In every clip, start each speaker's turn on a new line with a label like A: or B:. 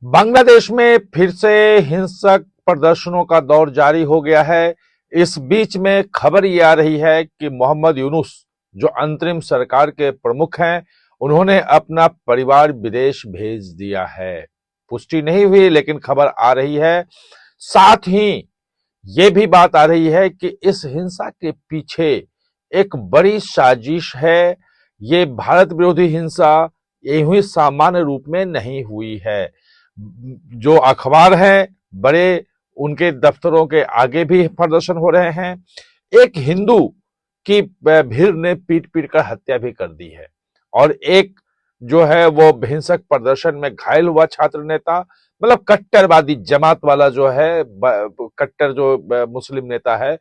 A: बांग्लादेश में फिर से हिंसक प्रदर्शनों का दौर जारी हो गया है। इस बीच में खबर ये आ रही है कि मोहम्मद यूनुस जो अंतरिम सरकार के प्रमुख हैं, उन्होंने अपना परिवार विदेश भेज दिया है। पुष्टि नहीं हुई लेकिन खबर आ रही है। साथ ही ये भी बात आ रही है कि इस हिंसा के पीछे एक बड़ी साजिश है। ये भारत विरोधी हिंसा यूं ही सामान्य रूप में नहीं हुई है। जो अखबार हैं बड़े, उनके दफ्तरों के आगे भी प्रदर्शन हो रहे हैं। एक हिंदू की भीड़ ने पीट पीट कर हत्या भी कर दी है और एक जो है वो हिंसक प्रदर्शन में घायल हुआ छात्र नेता, मतलब कट्टरवादी जमात वाला जो है, कट्टर जो मुस्लिम नेता है,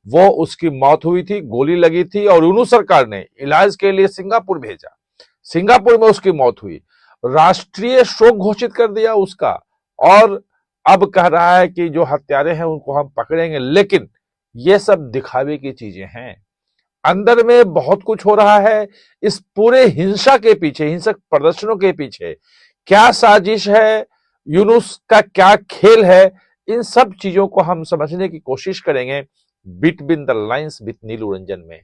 A: वो उसकी मौत हुई थी, गोली लगी थी और यूनुस सरकार ने इलाज के लिए सिंगापुर भेजा। सिंगापुर में उसकी मौत हुई, राष्ट्रीय शोक घोषित कर दिया उसका, और अब कह रहा है कि जो हत्यारे हैं उनको हम पकड़ेंगे। लेकिन ये सब दिखावे की चीजें हैं, अंदर में बहुत कुछ हो रहा है। इस पूरे हिंसा के पीछे, हिंसक प्रदर्शनों के पीछे क्या साजिश है, यूनुस का क्या खेल है, इन सब चीजों को हम समझने की कोशिश करेंगे बिटवीन द लाइंस विद नीलू रंजन में।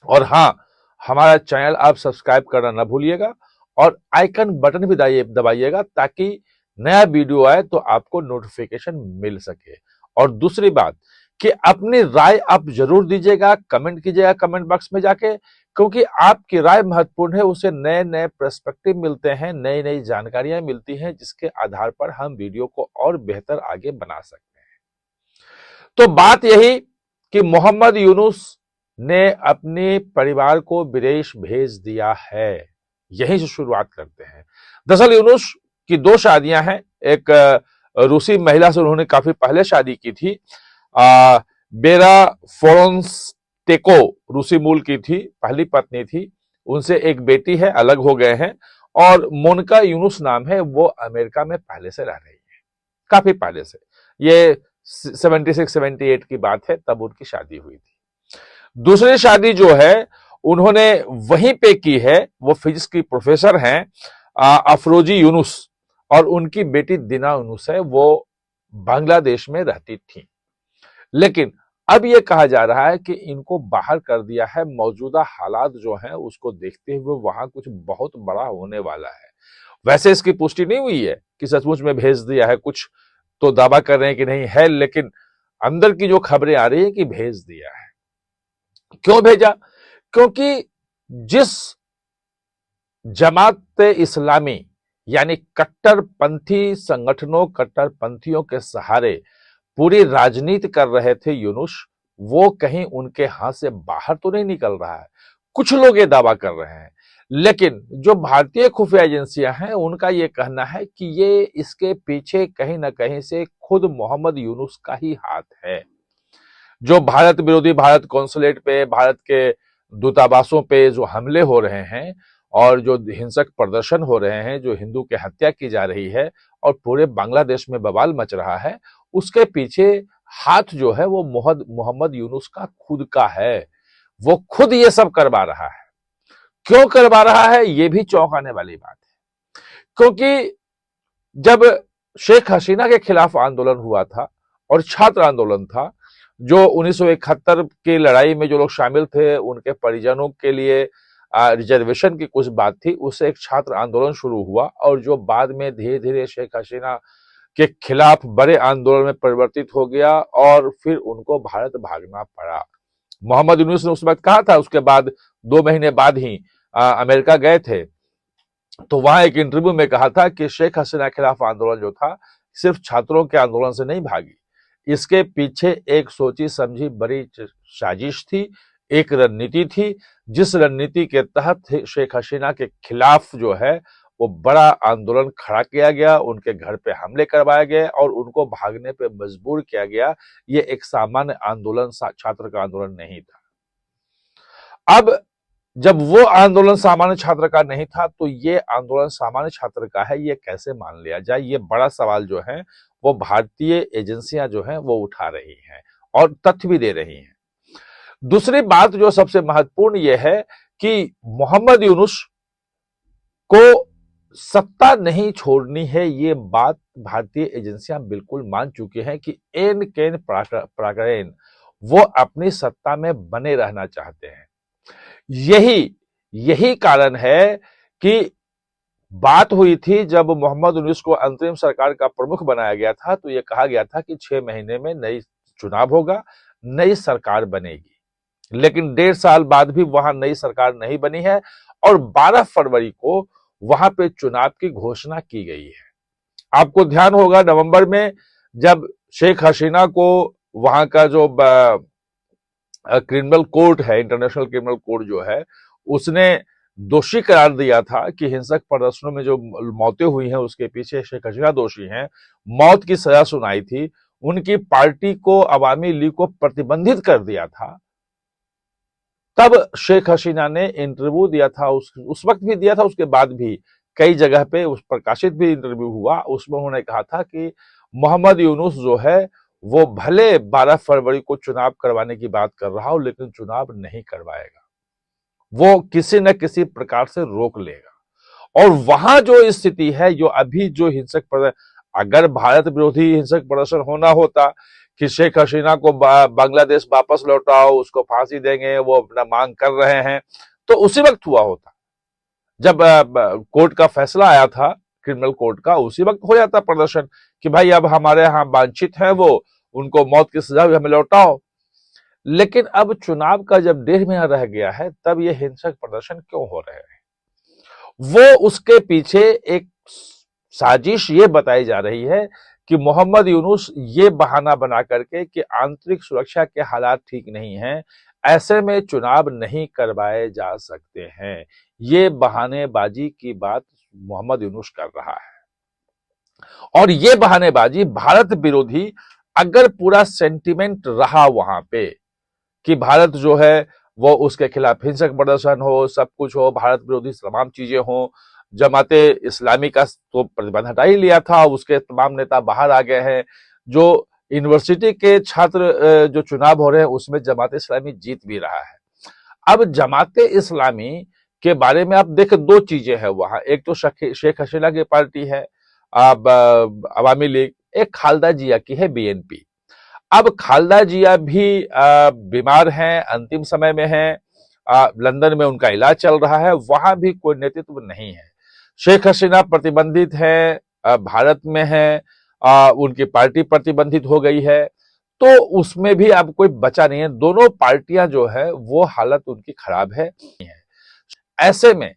A: और हाँ, हमारा चैनल आप सब्सक्राइब करना ना भूलिएगा और आइकन बटन भी दबाइएगा ताकि नया वीडियो आए तो आपको नोटिफिकेशन मिल सके। और दूसरी बात कि अपनी राय आप जरूर दीजिएगा, कमेंट कीजिएगा कमेंट बॉक्स में जाके, क्योंकि आपकी राय महत्वपूर्ण है। उससे नए नए पर्सपेक्टिव मिलते हैं, नई नई जानकारियां मिलती हैं, जिसके आधार पर हम वीडियो को और बेहतर आगे बना सकते हैं। तो बात यही कि मोहम्मद यूनुस ने अपने परिवार को विदेश भेज दिया है। यहीं से शुरुआत करते हैं। दरअसल यूनुस की दो शादियां हैं। एक रूसी महिला से उन्होंने काफी पहले शादी की थी, बेरा फोरोंस्टेको रूसी मूल की थी, पहली पत्नी थी। उनसे एक बेटी है, अलग हो गए हैं। और मोनिका यूनुस नाम है, वो अमेरिका में पहले से रह रही है, काफी पहले से। ये 76-78 की बात है, तब उनकी शादी हुई थी। दूसरी शादी जो है उन्होंने वहीं पे की है, वो फिजिक्स की प्रोफेसर हैं, अफरोजी यूनुस, और उनकी बेटी दिना यूनुस है, वो बांग्लादेश में रहती थी। लेकिन अब यह कहा जा रहा है कि इनको बाहर कर दिया है। मौजूदा हालात जो हैं उसको देखते हुए वहां कुछ बहुत बड़ा होने वाला है। वैसे इसकी पुष्टि नहीं हुई है कि सचमुच में भेज दिया है, कुछ तो दावा कर रहे हैं कि नहीं है, लेकिन अंदर की जो खबरें आ रही है कि भेज दिया है। क्यों भेजा? क्योंकि जिस जमात इस्लामी यानी कट्टरपंथी संगठनों, कट्टरपंथियों के सहारे पूरी राजनीति कर रहे थे यूनुस, वो कहीं उनके हाथ से बाहर तो नहीं निकल रहा है। कुछ लोग ये दावा कर रहे हैं, लेकिन जो भारतीय खुफिया एजेंसियां हैं उनका ये कहना है कि ये इसके पीछे कहीं ना कहीं से खुद मोहम्मद यूनुस का ही हाथ है। जो भारत विरोधी, भारत कॉन्सुलेट पे, भारत के दूतावासों पे जो हमले हो रहे हैं और जो हिंसक प्रदर्शन हो रहे हैं, जो हिंदू की हत्या की जा रही है और पूरे बांग्लादेश में बवाल मच रहा है, उसके पीछे हाथ जो है वो मोहम्मद यूनुस का खुद का है। वो खुद ये सब करवा रहा है। क्यों करवा रहा है, ये भी चौंकाने वाली बात है। क्योंकि जब शेख हसीना के खिलाफ आंदोलन हुआ था और छात्र आंदोलन था, जो 1971 की लड़ाई में जो लोग शामिल थे उनके परिजनों के लिए रिजर्वेशन की कुछ बात थी, उससे एक छात्र आंदोलन शुरू हुआ और जो बाद में धीरे धीरे शेख हसीना के खिलाफ बड़े आंदोलन में परिवर्तित हो गया और फिर उनको भारत भागना पड़ा। मोहम्मद यूनुस ने उस वक्त कहा था, उसके बाद 2 महीने बाद ही अमेरिका गए थे, तो वहां एक इंटरव्यू में कहा था कि शेख हसीना के खिलाफ आंदोलन जो था सिर्फ छात्रों के आंदोलन से नहीं भागी, इसके पीछे एक सोची समझी बड़ी साजिश थी, एक रणनीति थी, जिस रणनीति के तहत शेख हसीना के खिलाफ जो है वो बड़ा आंदोलन खड़ा किया गया, उनके घर पे हमले करवाए गए और उनको भागने पे मजबूर किया गया। ये एक सामान्य आंदोलन, छात्र का आंदोलन नहीं था। अब जब वो आंदोलन सामान्य छात्र का नहीं था तो ये आंदोलन सामान्य छात्र का है, ये कैसे मान लिया जाए? ये बड़ा सवाल जो है वो भारतीय एजेंसियां जो हैं वो उठा रही हैं और तथ्य भी दे रही हैं। दूसरी बात जो सबसे महत्वपूर्ण ये है कि मोहम्मद यूनुस को सत्ता नहीं छोड़नी है, ये बात भारतीय एजेंसियां बिल्कुल मान चुकी हैं कि एन केन प्राकरेन वो अपनी सत्ता में बने रहना चाहते हैं। यही कारण है कि बात हुई थी जब मोहम्मद यूनुस को अंतरिम सरकार का प्रमुख बनाया गया था, तो यह कहा गया था कि 6 महीने में नई चुनाव होगा, नई सरकार बनेगी। लेकिन 1.5 साल बाद भी वहां नई सरकार नहीं बनी है और 12 फरवरी को वहां पे चुनाव की घोषणा की गई है। आपको ध्यान होगा नवंबर में जब शेख हसीना को वहां का जो क्रिमिनल कोर्ट है, इंटरनेशनल क्रिमिनल कोर्ट जो है, उसने दोषी करार दिया था कि हिंसक प्रदर्शनों में जो मौतें हुई हैं उसके पीछे शेख हसीना दोषी हैं, मौत की सजा सुनाई थी, उनकी पार्टी को अवामी लीग को प्रतिबंधित कर दिया था। तब शेख हसीना ने इंटरव्यू दिया था, उस वक्त भी दिया था, उसके बाद भी कई जगह पे उस प्रकाशित भी इंटरव्यू हुआ, उसमें उन्होंने कहा था कि मोहम्मद यूनुस जो है वो भले 12 फरवरी को चुनाव करवाने की बात कर रहा हो लेकिन चुनाव नहीं करवाएगा, वो किसी न किसी प्रकार से रोक लेगा। और वहां जो स्थिति है, जो अभी जो हिंसक अगर भारत विरोधी हिंसक प्रदर्शन होना होता कि शेख हसीना को बांग्लादेश वापस लौटाओ, उसको फांसी देंगे, वो अपना मांग कर रहे हैं, तो उसी वक्त हुआ होता जब कोर्ट का फैसला आया था, क्रिमिनल कोर्ट का, उसी वक्त हो जाता प्रदर्शन कि भाई अब हमारे यहाँ वांछित है वो, उनको मौत की सजा भी हमें लौटाओ। लेकिन अब चुनाव का जब 1.5 महीना रह गया है तब ये हिंसक प्रदर्शन क्यों हो रहे हैं? वो उसके पीछे एक साजिश ये बताई जा रही है कि मोहम्मद यूनुस ये बहाना बना करके कि आंतरिक सुरक्षा के हालात ठीक नहीं हैं, ऐसे में चुनाव नहीं करवाए जा सकते हैं। ये बहानेबाजी की बात मोहम्मद यूनुस कर रहा है और ये बहानेबाजी भारत विरोधी अगर पूरा सेंटिमेंट रहा वहां पे कि भारत जो है वो उसके खिलाफ हिंसक प्रदर्शन हो, सब कुछ हो, भारत विरोधी तमाम चीजें हो, जमाते इस्लामी का तो प्रतिबंध हटा ही लिया था, उसके तमाम नेता बाहर आ गए हैं, जो यूनिवर्सिटी के छात्र जो चुनाव हो रहे हैं उसमें जमाते इस्लामी जीत भी रहा है। अब जमाते इस्लामी के बारे में आप देखें, 2 चीजें हैं वहां, एक तो शेख हसीना की पार्टी है अब अवामी लीग, एक खालदा जिया की है बीएनपी। अब खालदा जिया भी बीमार हैं, अंतिम समय में हैं, लंदन में उनका इलाज चल रहा है, वहां भी कोई नेतृत्व नहीं है। शेख हसीना प्रतिबंधित है, भारत में है, उनकी पार्टी प्रतिबंधित हो गई है, तो उसमें भी अब कोई बचा नहीं है। दोनों पार्टियां जो है वो हालत उनकी खराब है। ऐसे में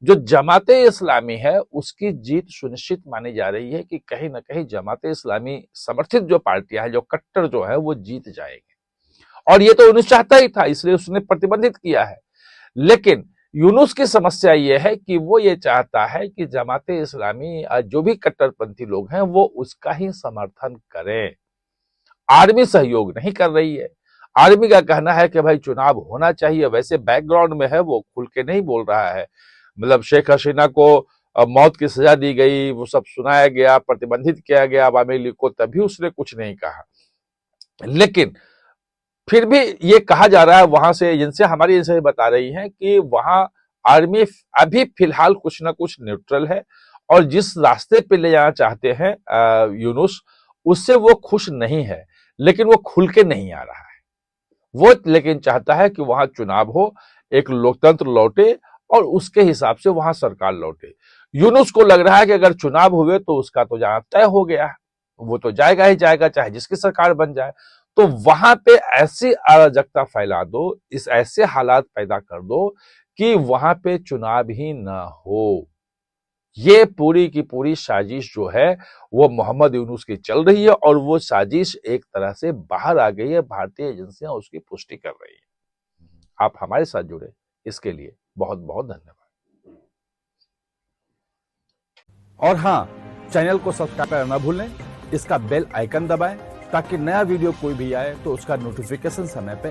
A: जो जमाते इस्लामी है उसकी जीत सुनिश्चित मानी जा रही है कि कहीं ना कहीं जमाते इस्लामी समर्थित जो पार्टियां हैं, जो कट्टर जो है, वो जीत जाएंगे। और ये तो यूनुस चाहता ही था, इसलिए उसने प्रतिबंधित किया है। लेकिन यूनुस की समस्या ये है कि वो ये चाहता है कि जमाते इस्लामी जो भी कट्टरपंथी लोग हैं वो उसका ही समर्थन करें। आर्मी सहयोग नहीं कर रही है। आर्मी का कहना है कि भाई चुनाव होना चाहिए, वैसे बैकग्राउंड में है, वो खुल के नहीं बोल रहा है। मतलब शेख हसीना को मौत की सजा दी गई, वो सब सुनाया गया, प्रतिबंधित किया गया अवामी लीग को, तभी उसने कुछ नहीं कहा। लेकिन फिर भी ये कहा जा रहा है वहां से, एजेंसियां हमारी एजेंसी बता रही हैं कि वहां आर्मी अभी फिलहाल कुछ ना कुछ न्यूट्रल है और जिस रास्ते पे ले जाना चाहते हैं यूनुस, उससे वो खुश नहीं है। लेकिन वो खुल के नहीं आ रहा है, वो लेकिन चाहता है कि वहां चुनाव हो, एक लोकतंत्र लौटे और उसके हिसाब से वहां सरकार लौटे। यूनुस को लग रहा है कि अगर चुनाव हुए तो उसका तो जाना तय हो गया है, वो तो जाएगा ही जाएगा, चाहे जिसकी सरकार बन जाए। तो वहां पे ऐसी अराजकता फैला दो, इस ऐसे हालात पैदा कर दो कि वहां पे चुनाव ही ना हो। ये पूरी की पूरी साजिश जो है वो मोहम्मद यूनुस की चल रही है और वो साजिश एक तरह से बाहर आ गई है, भारतीय एजेंसियां उसकी पुष्टि कर रही है। आप हमारे साथ जुड़े, इसके लिए बहुत बहुत धन्यवाद।
B: और हाँ, चैनल को सब्सक्राइब करना ना भूलें, इसका बेल आइकन दबाएं ताकि नया वीडियो कोई भी आए तो उसका नोटिफिकेशन समय पे